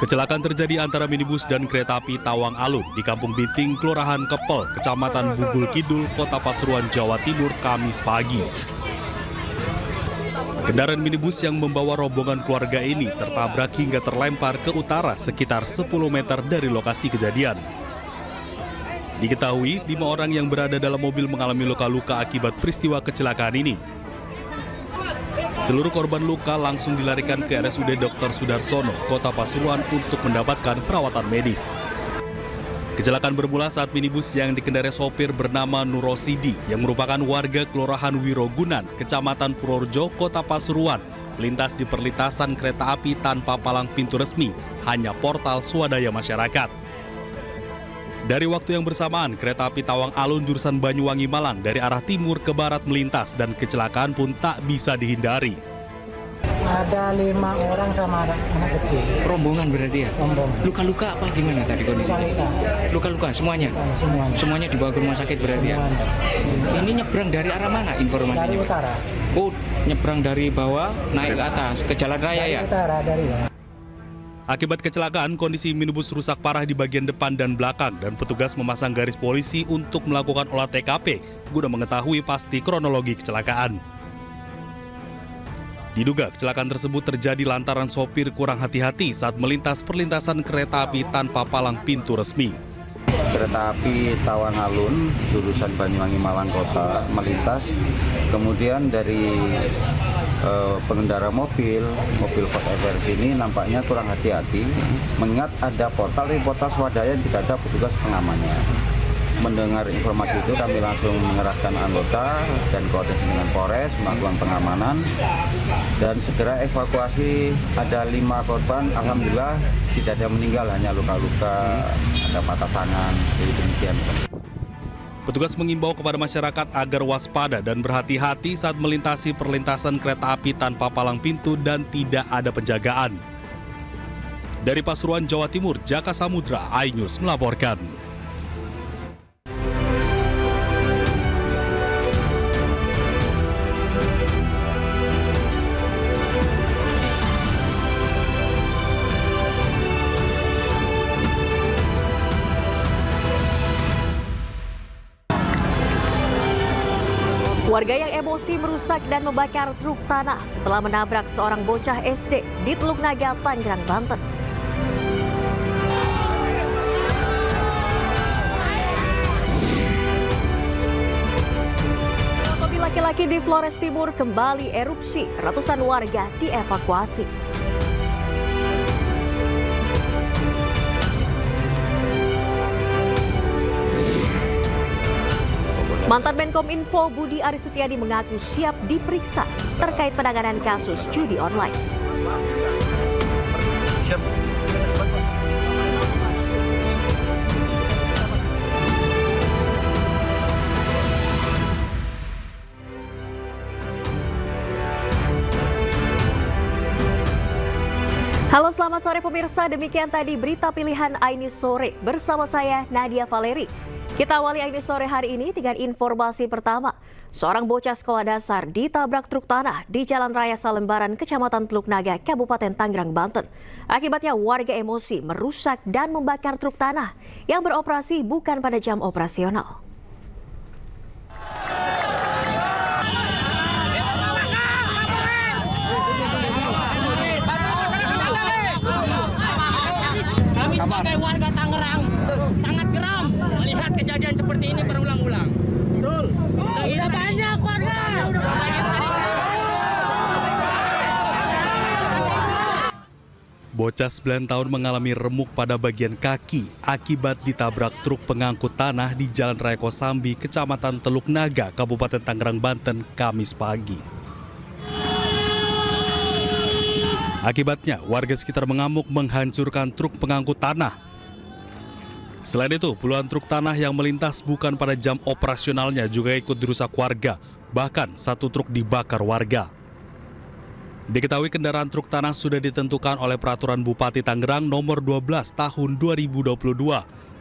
Kecelakaan terjadi antara minibus dan kereta api Tawang Alun di Kampung Binting, Kelurahan Kepel, Kecamatan Bugul Kidul, Kota Pasuruan, Jawa Timur, Kamis pagi. Kendaraan minibus yang membawa rombongan keluarga ini tertabrak hingga terlempar ke utara sekitar 10 meter dari lokasi kejadian. Diketahui, 5 orang yang berada dalam mobil mengalami luka-luka akibat peristiwa kecelakaan ini. Seluruh korban luka langsung dilarikan ke RSUD Dr. Sudarsono, Kota Pasuruan untuk mendapatkan perawatan medis. Kecelakaan bermula saat minibus yang dikendarai sopir bernama Nurosidi yang merupakan warga Kelurahan Wirogunan, Kecamatan Purworejo, Kota Pasuruan, melintas di perlintasan kereta api tanpa palang pintu resmi, hanya portal swadaya masyarakat. Dari waktu yang bersamaan, kereta api Tawang Alun jurusan Banyuwangi Malang dari arah timur ke barat melintas dan kecelakaan pun tak bisa dihindari. Ada 5 orang sama anak kecil. Rombongan berarti ya? Rombongan. Luka-luka apa gimana tadi kondisinya? Luka-luka semuanya? Semuanya. Semuanya dibawa ke rumah sakit berarti ya? Ini nyebrang dari arah mana informasinya? Dari utara. Oh, nyebrang dari bawah naik ke atas ke jalan raya ya? Dari utara, dari ya. Akibat kecelakaan, kondisi minibus rusak parah di bagian depan dan belakang dan petugas memasang garis polisi untuk melakukan olah TKP guna mengetahui pasti kronologi kecelakaan. Diduga kecelakaan tersebut terjadi lantaran sopir kurang hati-hati saat melintas perlintasan kereta api tanpa palang pintu resmi. Kereta api Tawang Alun jurusan Banyuwangi Malang Kota melintas, kemudian dari pengendara mobil Ford Everest ini nampaknya kurang hati-hati, mengingat ada portal swadaya yang tidak ada petugas pengamannya. Mendengar informasi itu kami langsung mengerahkan anggota dan koordinasi dengan Polres melakukan pengamanan dan segera evakuasi. Ada 5 korban, alhamdulillah tidak ada yang meninggal, hanya luka-luka, ada patah tangan, jadi demikian. Petugas mengimbau kepada masyarakat agar waspada dan berhati-hati saat melintasi perlintasan kereta api tanpa palang pintu dan tidak ada penjagaan. Dari Pasuruan, Jawa Timur, Jaka Samudra, iNews melaporkan. Warga yang emosi merusak dan membakar truk tanah setelah menabrak seorang bocah SD di Teluk Naga, Tangerang, Banten. Mobil laki-laki di Flores Timur kembali erupsi, ratusan warga dievakuasi. Mantan Menkominfo Budi Aris Setiadi mengaku siap diperiksa terkait penanganan kasus judi online. Halo, selamat sore pemirsa. Demikian tadi berita pilihan iNews Sore bersama saya Nadia Valeri. Kita awali iNews Sore hari ini dengan informasi pertama. Seorang bocah sekolah dasar ditabrak truk tanah di Jalan Raya Salembaran, Kecamatan Teluk Naga, Kabupaten Tangerang, Banten. Akibatnya warga emosi merusak dan membakar truk tanah yang beroperasi bukan pada jam operasional. Kami sebagai warga Tangerang sangat geram melihat kejadian seperti ini berulang-ulang. Betul. Udah banyak warga. Bocah 9 tahun mengalami remuk pada bagian kaki akibat ditabrak truk pengangkut tanah di Jalan Raya Kosambi, Kecamatan Teluk Naga, Kabupaten Tangerang, Banten, Kamis pagi. Akibatnya, warga sekitar mengamuk menghancurkan truk pengangkut tanah. Selain itu, puluhan truk tanah yang melintas bukan pada jam operasionalnya juga ikut dirusak warga. Bahkan, satu truk dibakar warga. Diketahui kendaraan truk tanah sudah ditentukan oleh Peraturan Bupati Tangerang Nomor 12 Tahun 2022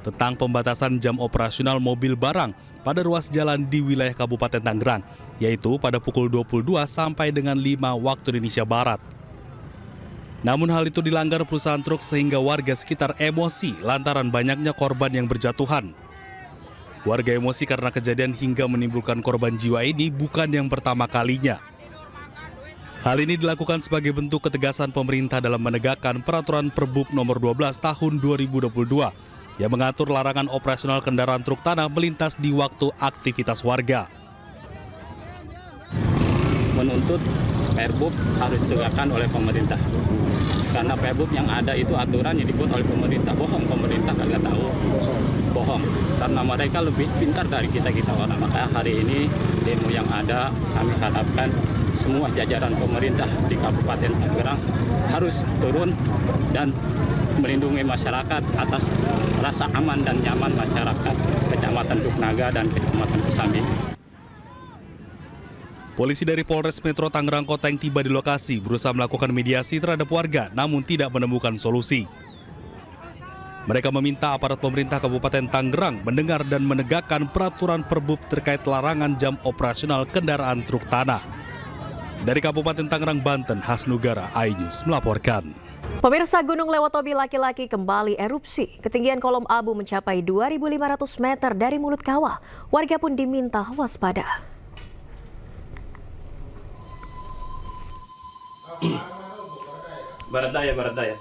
tentang pembatasan jam operasional mobil barang pada ruas jalan di wilayah Kabupaten Tangerang, yaitu pada pukul 22 sampai dengan 5 waktu Indonesia Barat. Namun hal itu dilanggar perusahaan truk sehingga warga sekitar emosi lantaran banyaknya korban yang berjatuhan. Warga emosi karena kejadian hingga menimbulkan korban jiwa ini bukan yang pertama kalinya. Hal ini dilakukan sebagai bentuk ketegasan pemerintah dalam menegakkan peraturan Perbup nomor 12 tahun 2022 yang mengatur larangan operasional kendaraan truk tanah melintas di waktu aktivitas warga. Menuntut Perbup harus ditegakkan oleh pemerintah. Karena Perbup yang ada itu aturan yang dibuat oleh pemerintah. Bohong, pemerintah kagak tahu. Bohong. Karena mereka lebih pintar dari kita-kita orang. Maka hari ini demo yang ada kami harapkan semua jajaran pemerintah di Kabupaten Tangerang harus turun dan melindungi masyarakat atas rasa aman dan nyaman masyarakat Kecamatan Duknaga dan Kecamatan Kesambi. Polisi dari Polres Metro Tangerang Kota yang tiba di lokasi berusaha melakukan mediasi terhadap warga namun tidak menemukan solusi. Mereka meminta aparat pemerintah Kabupaten Tangerang mendengar dan menegakkan peraturan Perbup terkait larangan jam operasional kendaraan truk tanah. Dari Kabupaten Tangerang, Banten, Hasnugara, iNews melaporkan. Pemirsa, Gunung Lewotobi laki-laki kembali erupsi. Ketinggian kolom abu mencapai 2.500 meter dari mulut kawah. Warga pun diminta waspada. Barat daya.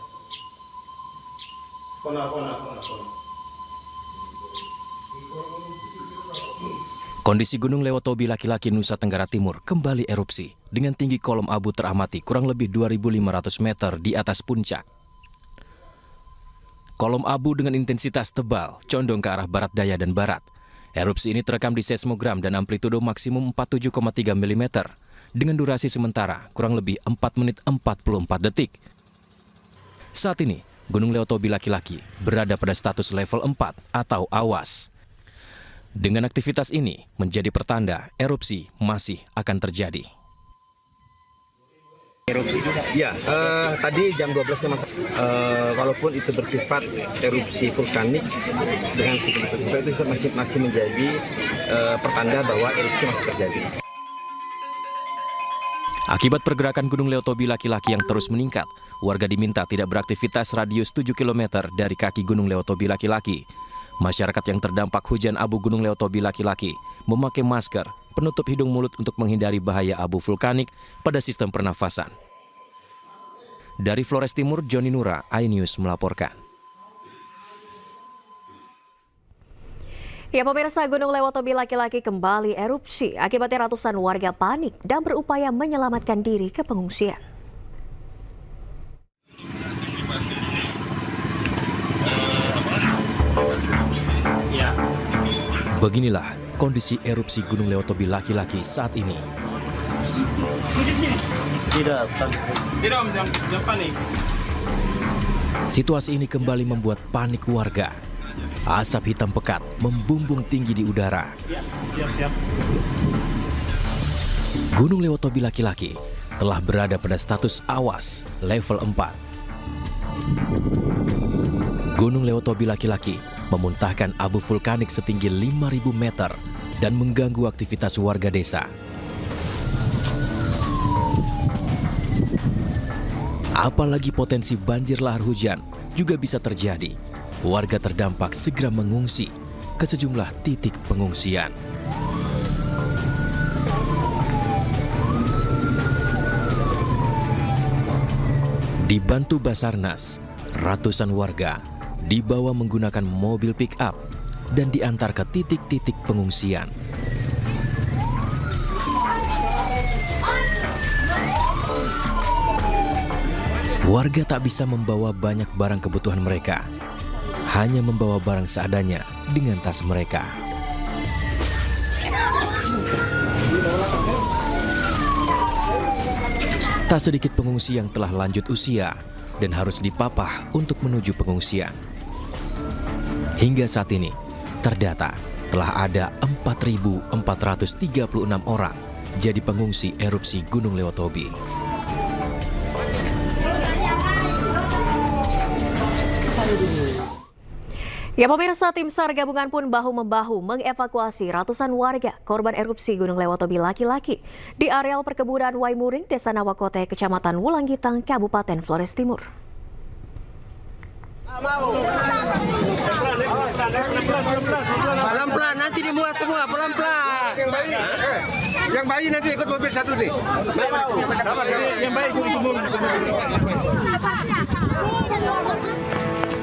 Kondisi Gunung Lewotobi laki-laki Nusa Tenggara Timur kembali erupsi dengan tinggi kolom abu teramati kurang lebih 2.500 meter di atas puncak. Kolom abu dengan intensitas tebal condong ke arah barat daya dan barat. Erupsi ini terekam di seismogram dan amplitudo maksimum 47,3 mm dengan durasi sementara kurang lebih 4 menit 44 detik. Saat ini, Gunung Lewotobi laki-laki berada pada status level 4 atau awas. Dengan aktivitas ini menjadi pertanda erupsi masih akan terjadi. Erupsi juga? Ya, tadi jam 12 Mas. Walaupun itu bersifat erupsi vulkanik dengan aktivitas itu masih menjadi pertanda bahwa erupsi masih terjadi. Akibat pergerakan Gunung Lewotobi laki-laki yang terus meningkat, warga diminta tidak beraktivitas radius 7 km dari kaki Gunung Lewotobi laki-laki. Masyarakat yang terdampak hujan abu Gunung Lewotobi laki-laki memakai masker, penutup hidung mulut untuk menghindari bahaya abu vulkanik pada sistem pernafasan. Dari Flores Timur, Joni Nura, iNews melaporkan. Ya, pemirsa, Gunung Lewotobi laki-laki kembali erupsi. Akibatnya ratusan warga panik dan berupaya menyelamatkan diri ke pengungsian. Beginilah kondisi erupsi Gunung Lewotobi laki-laki saat ini. Situasi ini kembali membuat panik warga. Asap hitam pekat membumbung tinggi di udara. Gunung Lewotobi laki-laki telah berada pada status awas level 4. Gunung Lewotobi laki-laki memuntahkan abu vulkanik setinggi 5.000 meter dan mengganggu aktivitas warga desa. Apalagi potensi banjir lahar hujan juga bisa terjadi. Warga terdampak segera mengungsi ke sejumlah titik pengungsian. Dibantu Basarnas, ratusan warga dibawa menggunakan mobil pick-up dan diantar ke titik-titik pengungsian. Warga tak bisa membawa banyak barang kebutuhan mereka, hanya membawa barang seadanya dengan tas mereka. Tak sedikit pengungsi yang telah lanjut usia dan harus dipapah untuk menuju pengungsian. Hingga saat ini, terdata telah ada 4.436 orang jadi pengungsi erupsi Gunung Lewotobi. Ya pemirsa, tim SAR gabungan pun bahu-membahu mengevakuasi ratusan warga korban erupsi Gunung Lewotobi laki-laki di areal perkebunan Waimuring, Desa Nawakote, Kecamatan Wulanggitang, Kabupaten Flores Timur. Pelan-pelan, nanti dimuat semua, pelan-pelan. Yang bayi nanti ikut mobil satu nih. Yang bayi ikut mobil.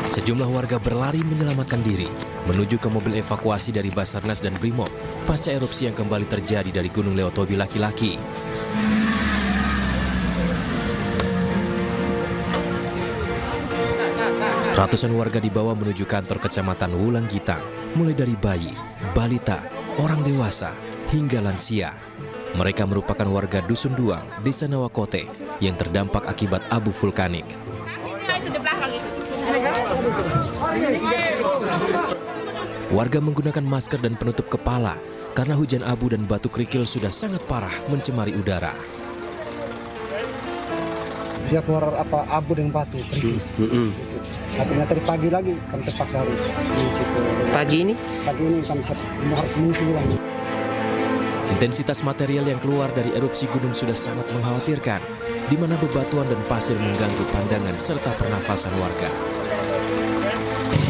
Sejumlah warga berlari menyelamatkan diri menuju ke mobil evakuasi dari Basarnas dan Brimob pasca erupsi yang kembali terjadi dari Gunung Lewotobi laki-laki. Ratusan warga dibawa menuju kantor Kecamatan Wulanggitang, mulai dari bayi, balita, orang dewasa, hingga lansia. Mereka merupakan warga Dusun Duang, Desa Nawakote, yang terdampak akibat abu vulkanik. Warga menggunakan masker dan penutup kepala karena hujan abu dan batu kerikil sudah sangat parah mencemari udara. Dia keluar abu dengan batu kerikil. Tapi tadi pagi lagi kami terpaksa harus di situ. Pagi ini Kami harus mengisi ulang. Intensitas material yang keluar dari erupsi gunung sudah sangat mengkhawatirkan, di mana bebatuan dan pasir mengganggu pandangan serta pernafasan warga.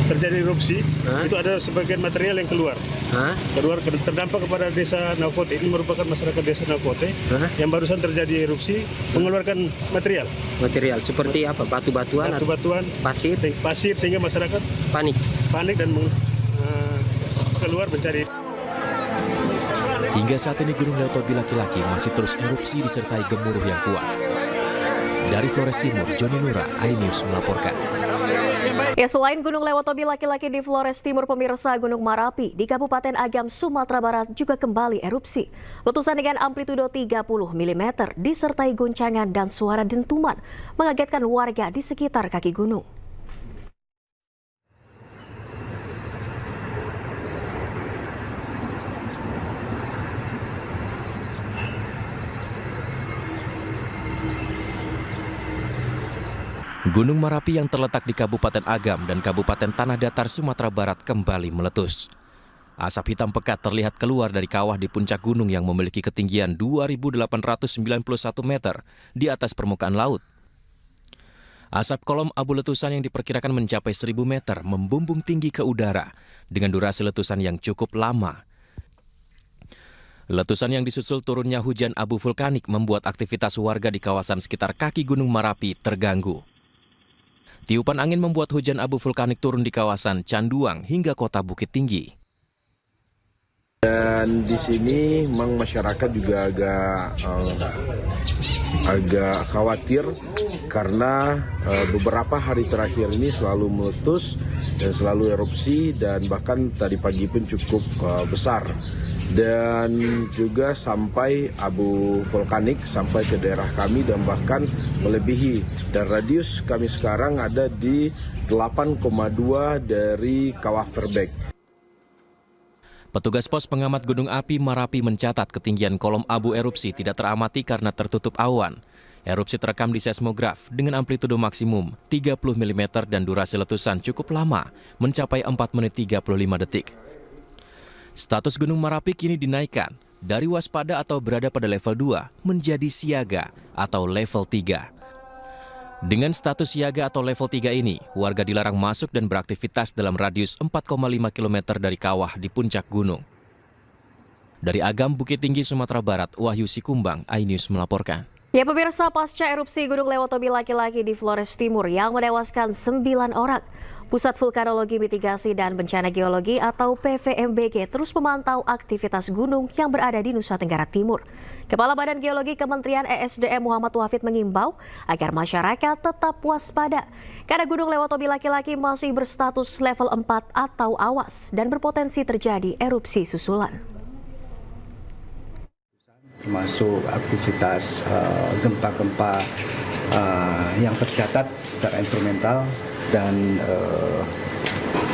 Terjadi erupsi, itu ada sebagian material yang keluar terdampak kepada Desa Nawakote. Ini merupakan masyarakat Desa Nawakote yang barusan terjadi erupsi mengeluarkan material seperti apa? Batu-batuan, pasir sehingga masyarakat panik dan keluar mencari. Hingga saat ini Gunung Lewotobi laki-laki masih terus erupsi disertai gemuruh yang kuat. Dari Flores Timur, Joni Nura, iNews melaporkan. Ya, selain Gunung Lewotobi laki-laki di Flores Timur, pemirsa, Gunung Marapi di Kabupaten Agam, Sumatera Barat juga kembali erupsi. Letusan dengan amplitudo 30 mm disertai guncangan dan suara dentuman mengagetkan warga di sekitar kaki gunung. Gunung Marapi yang terletak di Kabupaten Agam dan Kabupaten Tanah Datar, Sumatera Barat kembali meletus. Asap hitam pekat terlihat keluar dari kawah di puncak gunung yang memiliki ketinggian 2.891 meter di atas permukaan laut. Asap kolom abu letusan yang diperkirakan mencapai 1.000 meter membumbung tinggi ke udara dengan durasi letusan yang cukup lama. Letusan yang disusul turunnya hujan abu vulkanik membuat aktivitas warga di kawasan sekitar kaki Gunung Marapi terganggu. Tiupan angin membuat hujan abu vulkanik turun di kawasan Canduang hingga kota Bukit Tinggi. Dan di sini memang masyarakat juga agak khawatir karena beberapa hari terakhir ini selalu meletus dan selalu erupsi, dan bahkan tadi pagi pun cukup besar. Dan juga sampai abu vulkanik sampai ke daerah kami dan bahkan melebihi. Dan radius kami sekarang ada di 8,2 dari kawah Verbeek. Petugas pos pengamat Gunung Api Marapi mencatat ketinggian kolom abu erupsi tidak teramati karena tertutup awan. Erupsi terekam di seismograf dengan amplitudo maksimum 30 mm dan durasi letusan cukup lama, mencapai 4 menit 35 detik. Status Gunung Marapi kini dinaikkan dari waspada atau berada pada level 2 menjadi siaga atau level 3. Dengan status siaga atau level 3 ini, warga dilarang masuk dan beraktivitas dalam radius 4,5 km dari kawah di puncak gunung. Dari Agam, Bukit Tinggi, Sumatera Barat, Wahyu Sikumbang, iNews melaporkan. Ya pemirsa, pasca erupsi Gunung Lewotobi laki-laki di Flores Timur yang menewaskan 9 orang, Pusat Vulkanologi, Mitigasi, dan Bencana Geologi atau PVMBG terus memantau aktivitas gunung yang berada di Nusa Tenggara Timur. Kepala Badan Geologi Kementerian ESDM Muhammad Wafid mengimbau agar masyarakat tetap waspada karena Gunung Lewotobi laki-laki masih berstatus level 4 atau awas dan berpotensi terjadi erupsi susulan. Termasuk aktivitas gempa-gempa yang tercatat secara instrumental dan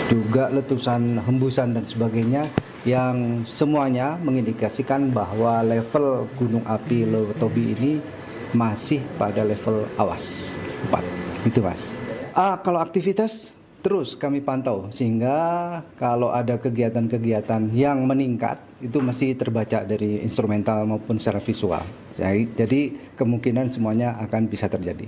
juga letusan, hembusan dan sebagainya yang semuanya mengindikasikan bahwa level gunung api Lewotobi ini masih pada level awas 4. Itu Mas. Kalau aktivitas terus kami pantau sehingga kalau ada kegiatan-kegiatan yang meningkat itu masih terbaca dari instrumental maupun secara visual. Jadi kemungkinan semuanya akan bisa terjadi.